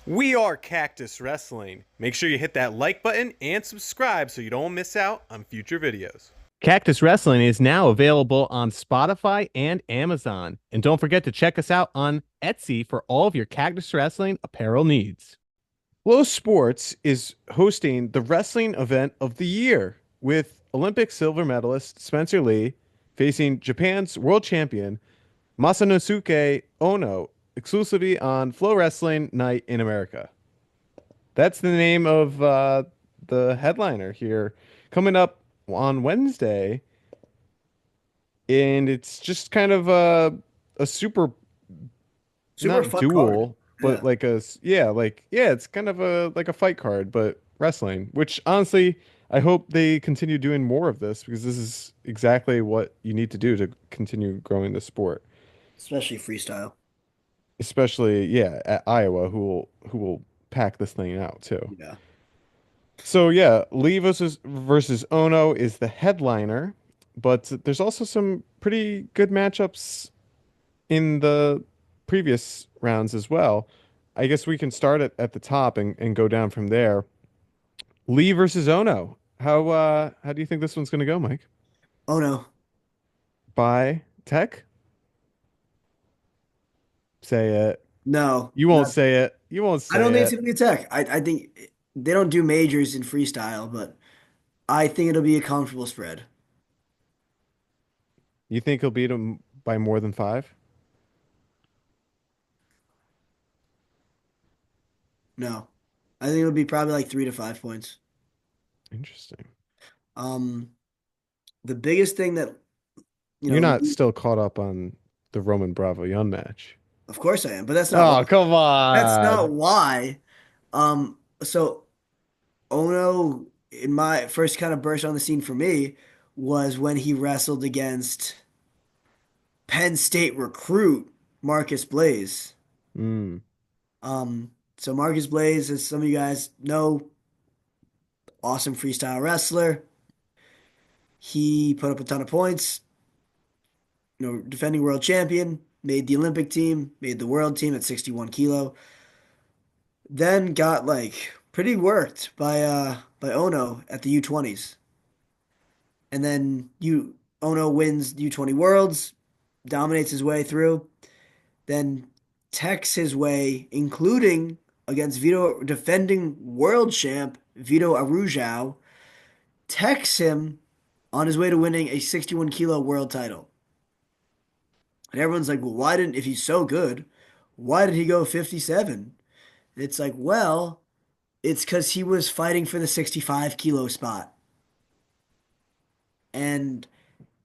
We are Cactus Wrestling. Make sure you hit that like button and subscribe so you don't miss out on future videos. Cactus Wrestling is now available on Spotify and Amazon. And don't forget to check us out on Etsy for all of your Cactus Wrestling apparel needs. Flow Sports is hosting the wrestling event of the year with Olympic silver medalist Spencer Lee facing Japan's world champion Masanosuke Ono exclusively on Flow Wrestling Night in America. That's the name of the headliner here coming up on Wednesday. And it's just kind of a super, Super not fun card. duel, but Yeah. it's kind of a fight card, but wrestling, which honestly, I hope they continue doing more of this because this is exactly what you need to do to continue growing the sport. Especially freestyle. Especially, yeah, at Iowa, who will pack this thing out too. Yeah. So yeah, Lee versus Ono is the headliner, but there's also some pretty good matchups in the previous rounds as well. I guess we can start at the top and go down from there. Lee versus Ono. How do you think this one's gonna go, Mike? Oh no. By Tech? Say it. No. You won't Not, say it. You won't I don't say think it's it. gonna be a tech. I think they don't do majors in freestyle, but I think it'll be a comfortable spread. You think he'll beat him by more than five? No. I think it'll be probably like 3 to 5 points. Interesting. Um, the biggest thing that, You're not still caught up on the Roman Bravo Young match. of course I am, but that's not why. Oh, come That's not on. why. So Ono, in my first kind of burst on the scene for me, was when he wrestled against Penn State recruit Marcus Blaze. Mm, So Marcus Blaze, as some of you guys know, awesome freestyle wrestler. He put up a ton of points, defending world champion, made the Olympic team, made the world team at 61 kilo. Then got like pretty worked by Ono at the U20s. And then Ono wins U20 Worlds, dominates his way through, then techs his way, including against Vito, defending world champ Vito Arujau, techs him on his way to winning a 61 kilo world title. And everyone's like, well, if he's so good, why did he go 57? And it's like, well, it's because he was fighting for the 65 kilo spot. And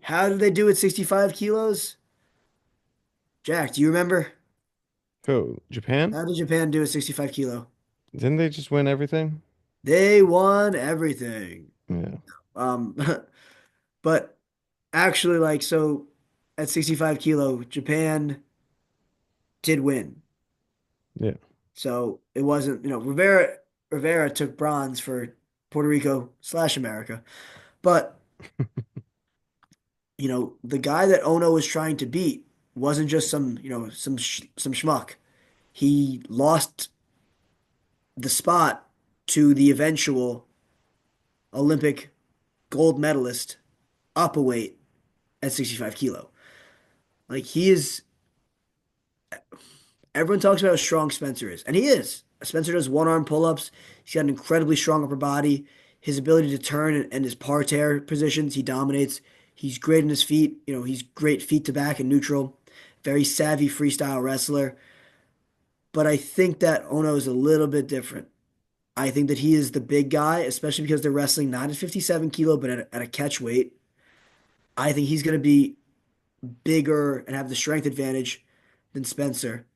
how did they do at 65 kilos? Jack, do you remember? who? Japan? How did Japan do at 65 kilo? Didn't they just win everything? They won everything. Yeah. Um, but actually, like, so at 65 kilo, Japan did win. Yeah. So it wasn't, Rivera took bronze for Puerto Rico / America. But, the guy that Ono was trying to beat wasn't just some schmuck. He lost the spot to the eventual Olympic gold medalist up a weight at 65 kilo. Like everyone talks about how strong Spencer is, and he is. Spencer does one arm pull ups. He's got an incredibly strong upper body. His ability to turn and his parterre positions, he dominates. He's great in his feet. He's great feet to back and neutral. Very savvy freestyle wrestler. But I think that Ono is a little bit different. I think that he is the big guy, especially because they're wrestling not at 57 kilo, but at a catch weight. I think he's going to be bigger and have the strength advantage than Spencer.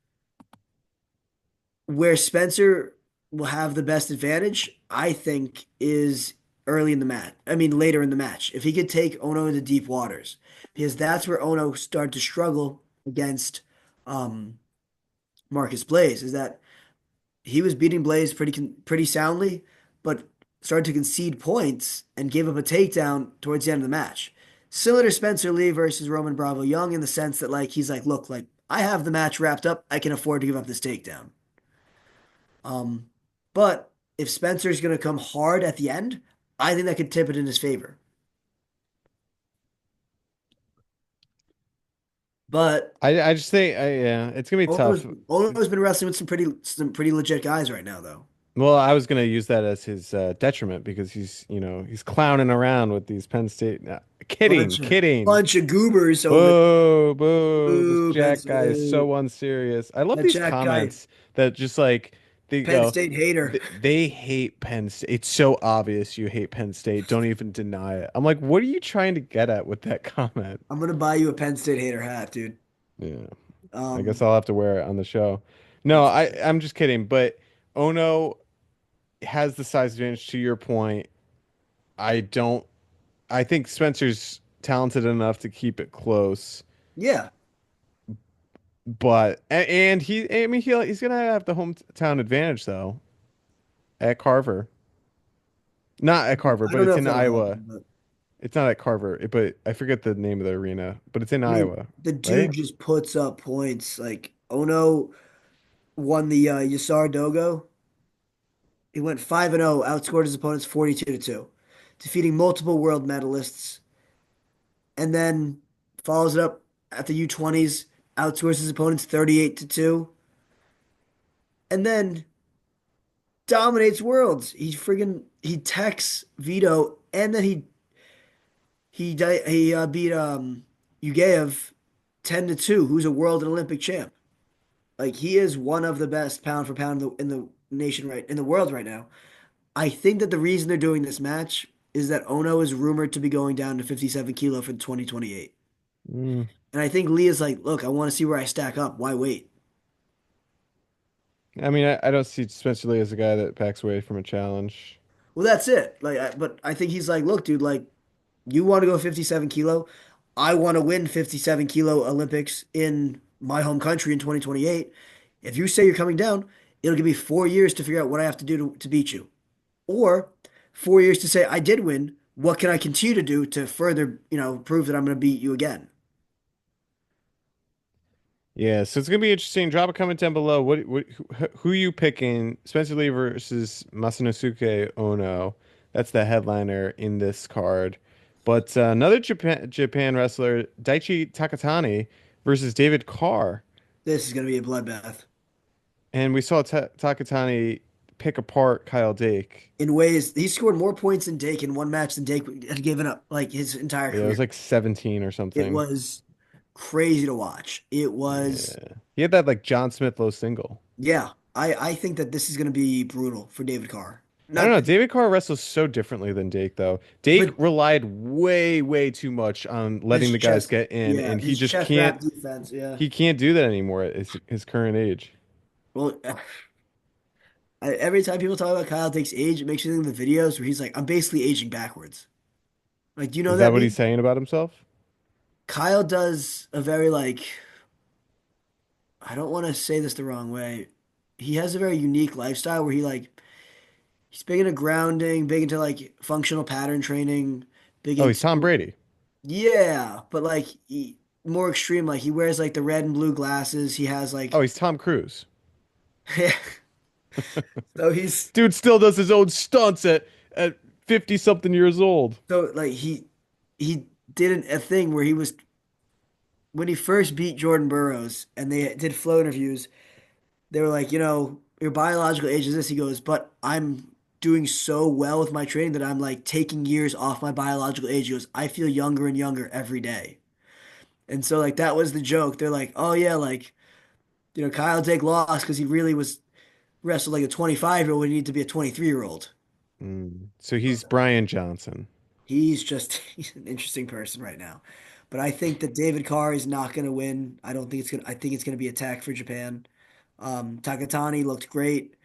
Where Spencer will have the best advantage, I think, is early in the match. I mean, later in the match. If he could take Ono into deep waters, because that's where Ono started to struggle against um, Marcus Blaze, is that he was beating Blaze pretty soundly, but started to concede points and gave up a takedown towards the end of the match. Similar to Spencer Lee versus Roman Bravo Young in the sense that like he's like, look, like I have the match wrapped up, I can afford to give up this takedown. Um, but if Spencer's going to come hard at the end, I think that could tip it in his favor. But I just think yeah, it's gonna be tough. Ono's been wrestling with some pretty legit guys right now, though. Well, I was gonna use that as his detriment because he's clowning around with these Penn State. Kidding, Bunch of kidding. bunch of goobers over Boo, boo. This ooh, Penn Jack guy is State. so unserious. I love That these Jack guy, comments that just like they Penn go, State hater. they hate Penn State. It's so obvious you hate Penn State. Don't even deny it. I'm like, what are you trying to get at with that comment? I'm gonna buy you a Penn State hater hat, dude. Yeah, I guess Um, I'll have to wear it on the show. No, that's I'm just kidding. But Ono has the size advantage to your point. I don't. I think Spencer's talented enough to keep it close, yeah. but and he. I mean, he's gonna have the hometown advantage though at Carver. Not at Carver, I but don't know it's if in that'll Iowa. happen, but It's not at Carver, but I forget the name of the arena, but it's in I mean, Iowa, the dude right? just puts up points. Like Ono won the Yasar Dogo. He went 5-0, outscored his opponents 42-2, defeating multiple world medalists, and then follows it up at the U20s, outscores his opponents 38-2, and then dominates worlds. He techs Vito, and then he beat Yugeev 10-2, who's a world and Olympic champ. Like he is one of the best pound for pound in the nation right in the world right now. I think that the reason they're doing this match is that Ono is rumored to be going down to 57 kilo for 2028. Mm. And I think Lee is like, look, I want to see where I stack up. Why wait? I mean, I don't see Spencer Lee as a guy that backs away from a challenge. Well, that's it. But I think he's like, look, dude, like, you want to go 57 kilo? I want to win 57 kilo Olympics in my home country in 2028. If you say you're coming down, it'll give me 4 years to figure out what I have to do to beat you. Or 4 years to say I did win. What can I continue to do to further, prove that I'm going to beat you again? Yeah, so it's gonna be interesting. Drop a comment down below. Who you picking? Spencer Lee versus Masanosuke Ono. That's the headliner in this card. But another Japan wrestler, Daichi Takatani versus David Carr, This is going to be a bloodbath and we saw Takatani pick apart Kyle Dake. in ways. He scored more points in Dake in one match than Dake had given up like his entire Yeah, it was career. like 17 or It something. was crazy to watch. It was, Yeah, he had that like John Smith low single. yeah. I think that this is going to be brutal for David Carr. I don't Not know. that, David Carr wrestles so differently than Dake, though. Dake but relied way, way too much on letting his the guys chest, get in, yeah, and he his just chest can't. wrap defense, yeah. He can't do that anymore at his current age. Well, every time people talk about Kyle Dake's age, it makes me think of the videos where he's like, I'm basically aging backwards. Like, do you know Is that that what he's meme? saying about himself? Kyle does a very like, I don't want to say this the wrong way. He has a very unique lifestyle where he's big into grounding, big into like functional pattern training, big Oh, he's into Tom Brady. yeah, but like more extreme. Like he wears like the red and blue glasses. He has Oh, like he's Tom Cruise. so he's Dude still does his own stunts at 50 something years old. so like he did a thing where he was when he first beat Jordan Burroughs and they did flow interviews. They were like, your biological age is this. He goes, but I'm doing so well with my training that I'm like taking years off my biological age. He goes, I feel younger and younger every day. And so like that was the joke. They're like, oh yeah, like, Kyle Dake lost because he really was wrestled like a 25-year-old when he needed to be a 23-year-old. So he's Brian Johnson. He's an interesting person right now. But I think that David Carr is not going to win. I think it's going to be a tech for Japan. Takatani looked great.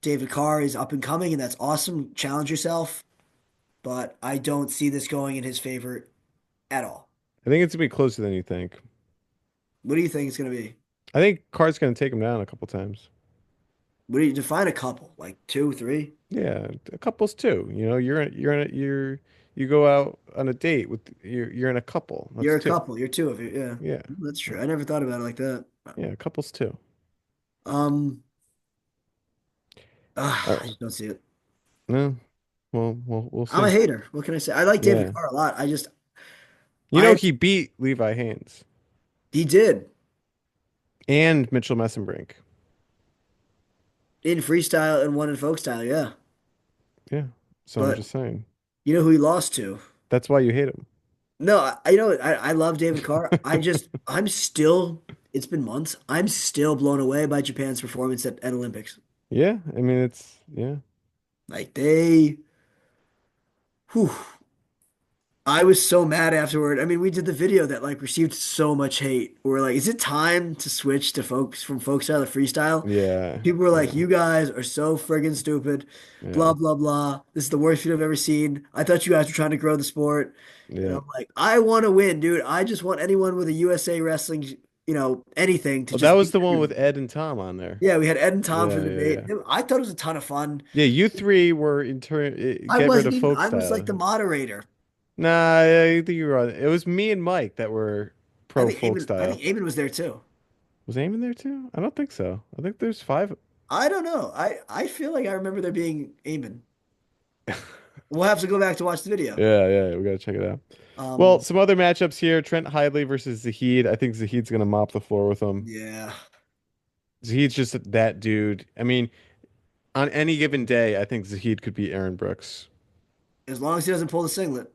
David Carr is up and coming, and that's awesome. Challenge yourself. But I don't see this going in his favor at all. I think it's gonna be closer than you think. What do you think it's going to be? I think Carr's gonna take him down a couple times. What do you define a couple? Like two, three? Yeah, a couple's two. You go out on a date with you're in a couple. You're That's a two. couple. You're two of you. Yeah, Yeah, that's true. I never thought about it like that. yeah, couple's two. Um, Uh, I just don't see it. no, well, we'll I'm a see. hater. What can I say? I like David Yeah, Carr a lot. you know I he beat Levi Haynes he did and Mitchell Messenbrink. in freestyle and one in folk style, yeah. Yeah, so I'm But just saying you know who he lost to? that's why you hate him. No, you know what? I love David Carr. I'm still. It's been months. I'm still blown away by Japan's performance at Olympics. Yeah, I mean it's yeah. Like whew, I was so mad afterward. I mean, we did the video that like received so much hate. We're like, is it time to switch to folks from folk style to freestyle? Yeah, People were like, yeah, you guys are so friggin' stupid. yeah, Blah, blah, blah. This is the worst video I've ever seen. I thought you guys were trying to grow the sport. And yeah. I'm like, I want to win, dude. I just want anyone with a USA Wrestling, anything to Well, that just was beat the one with everyone. Ed and Tom on there. Yeah, we had Ed and Tom for Yeah, the yeah, debate. yeah. I thought it was a ton of fun. Yeah, you three were in turn get rid of folk I was like style. the moderator. Nah, I think you were on. It was me and Mike that were pro folk I think style. Eamon was there too. Was Eamon there too? I don't think so. I think there's five. I don't know. I feel like I remember there being Eamon. We'll have to go back to watch the video. Yeah, yeah, we gotta check it out. Well, Um, some other matchups here: Trent Hidley versus Zahid. I think Zahid's gonna mop the floor with him. yeah. Zahid's just that dude. I mean, on any given day, I think Zahid could be Aaron Brooks. As long as he doesn't pull the singlet.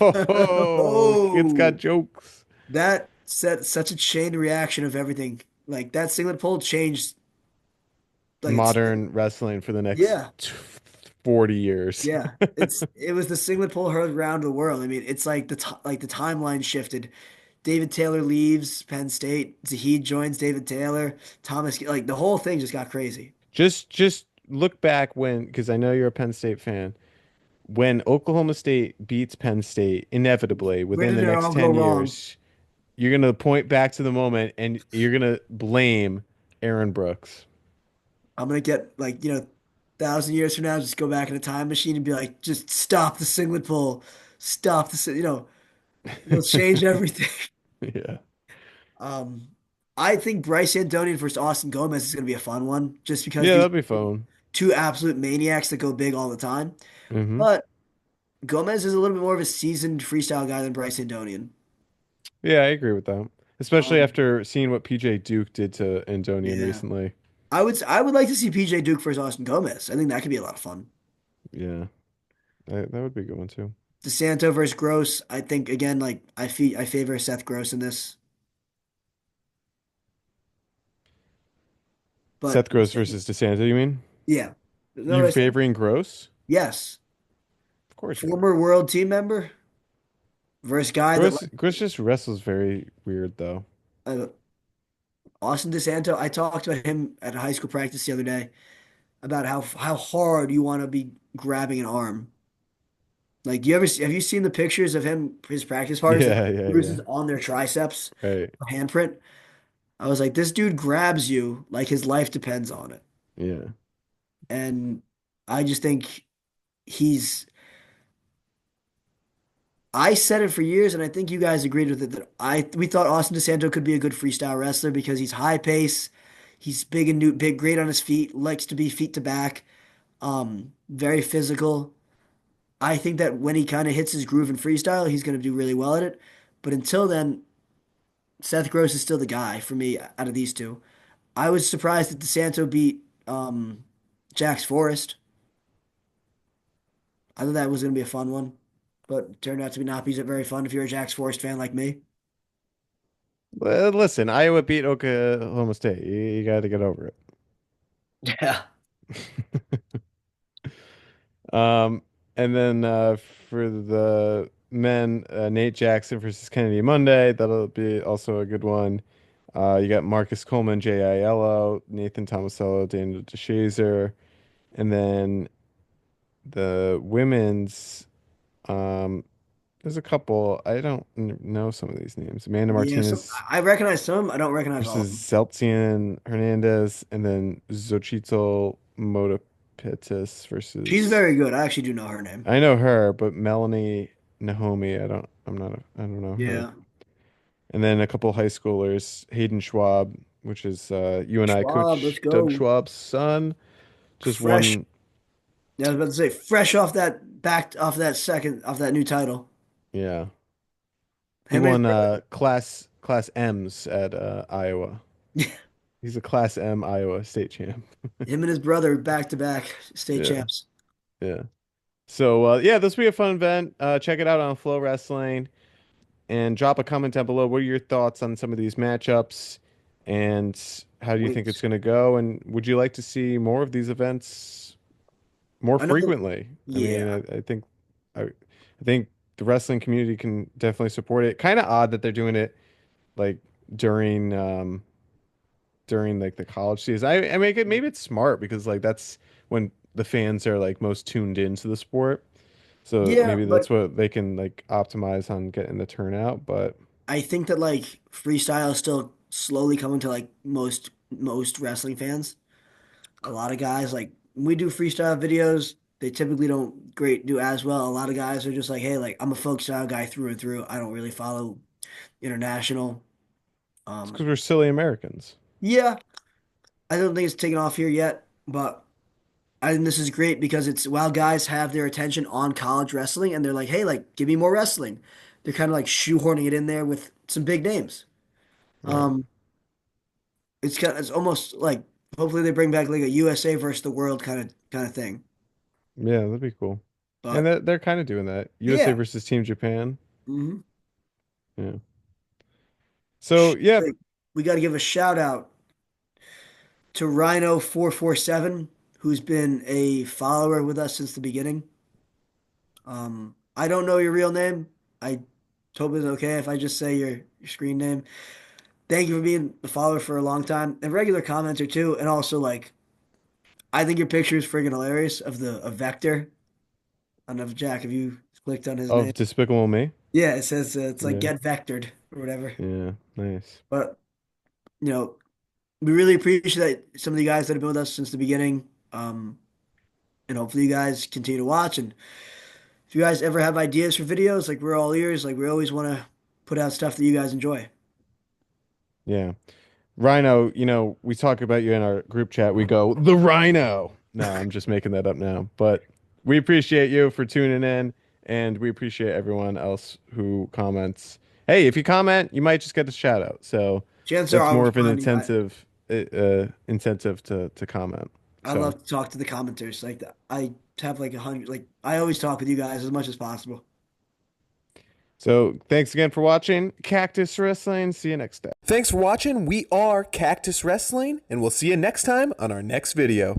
Oh, kid's got Oh, jokes. that set such a chain reaction of everything. Like that singlet pull changed. Like Modern wrestling for the next yeah, 40 years. yeah. It was the singlet pull heard around the world. I mean, it's like the timeline shifted. David Taylor leaves Penn State. Zahid joins David Taylor. Thomas, like the whole thing just got crazy. Just look back when, because I know you're a Penn State fan, when Oklahoma State beats Penn State inevitably Where within did the it next all go 10 wrong? years, you're gonna point back to the moment and you're gonna blame Aaron Brooks. I'm gonna get like, 1,000 years from now, just go back in a time machine and be like, just stop the singlet pull, stop the, it'll change everything. Yeah. Um, I think Bryce Antonian versus Austin Gomez is gonna be a fun one, just because Yeah, these that'd be fun. two absolute maniacs that go big all the time. Hmm. But Gomez is a little bit more of a seasoned freestyle guy than Bryce Antonian. Yeah, I agree with that. Especially Um, after seeing what PJ Duke did to Andonian yeah, recently. I would like to see PJ Duke versus Austin Gomez. I think that could be a lot of fun. Yeah, that would be a good one too. DeSanto versus Gross. I think again, like I favor Seth Gross in this. But Seth Gross versus DeSanto, you mean? yeah, is that what You I said? favoring Gross? Yes, Of course you are. former world team member versus guy that Gross just wrestles very weird though. uh, Austin DeSanto. I talked about him at a high school practice the other day about how hard you want to be grabbing an arm. Like, have you seen the pictures of his practice partners that Yeah, yeah, yeah. bruises on their triceps, Right. handprint? I was like, this dude grabs you like his life depends on it, Yeah. and I just think he's I said it for years, and I think you guys agreed with it that we thought Austin DeSanto could be a good freestyle wrestler because he's high pace, he's big and new, big, great on his feet, likes to be feet to back, very physical. I think that when he kind of hits his groove in freestyle, he's going to do really well at it. But until then, Seth Gross is still the guy for me out of these two. I was surprised that DeSanto beat Jax Forrest. I thought that was going to be a fun one, but it turned out to be not be very fun if you're a Jax Forrest fan like me. Well, listen, Iowa beat Oklahoma State. You got to get over Yeah. it. Um, and then for the men, Nate Jackson versus Kennedy Monday. That'll be also a good one. You got Marcus Coleman, J.I.L.O., Nathan Tomasello, Daniel DeShazer, and then the women's. Um, there's a couple. I don't know some of these names. Amanda Yeah, Martinez I recognize some. I don't recognize all of versus them. Zeltian Hernandez, and then Xochitl Motopitis She's versus. very good. I actually do know her name. I know her, but Melanie Nahomi, I don't. I'm not. I don't know her. Yeah. And then a couple high schoolers, Hayden Schwab, which is you and I Schwab, let's coach Doug go. Schwab's son. Just Fresh. one. Yeah, I was about to say, fresh off that off that new title. Yeah. He Him and his won brother. class M's at Iowa. He's a class M Iowa state champ. Him and his brother back to back state Yeah. champs. Yeah. So yeah, this will be a fun event. Check it out on Flow Wrestling and drop a comment down below. What are your thoughts on some of these matchups and how do you think it's Wings. going to go? And would you like to see more of these events more I know that, frequently? I mean, yeah. I think the wrestling community can definitely support it. Kind of odd that they're doing it like during during like the college season. I make it maybe it's smart because like that's when the fans are like most tuned into the sport. So Yeah, maybe that's but what they can like optimize on getting the turnout. But I think that like freestyle is still slowly coming to like most wrestling fans. A lot of guys like when we do freestyle videos, they typically don't great do as well. A lot of guys are just like, hey, like I'm a folk style guy through and through. I don't really follow international. it's Um, because we're silly Americans. yeah, I don't think it's taken off here yet, but I think this is great because it's while guys have their attention on college wrestling and they're like, hey, like give me more wrestling. They're kind of like shoehorning it in there with some big names. Right. Um, it's almost like hopefully they bring back like a USA versus the world kind of thing. Yeah, that'd be cool. And But they're kind of doing that. USA yeah, versus Team Japan. hmm Yeah. So yeah. we got to give a shout out to Rhino 447, who's been a follower with us since the beginning. I don't know your real name. I hope it's okay if I just say your screen name. Thank you for being a follower for a long time and regular commenter too. And also like, I think your picture is friggin' hilarious of the of Vector. I don't know if Jack, have you clicked on his name? Of Despicable Me. Yeah, it says it's like Yeah. get vectored or whatever. Yeah. Nice. But you know, we really appreciate that some of the guys that have been with us since the beginning. And hopefully you guys continue to watch. And if you guys ever have ideas for videos, like we're all ears. Like we always want to put out stuff that you guys enjoy. Yeah. Rhino, we talk about you in our group chat. We go, the Rhino. No, I'm just making that up now. But we appreciate you for tuning in, and we appreciate everyone else who comments. Hey, if you comment, you might just get a shout out. So Chances are that's I'll more of an respond to you. incentive to comment. I So love to talk to the commenters. Like that. I have like 100. Like I always talk with you guys as much as possible. thanks again for watching Cactus Wrestling. See you next time. Thanks for watching. We are Cactus Wrestling, and we'll see you next time on our next video.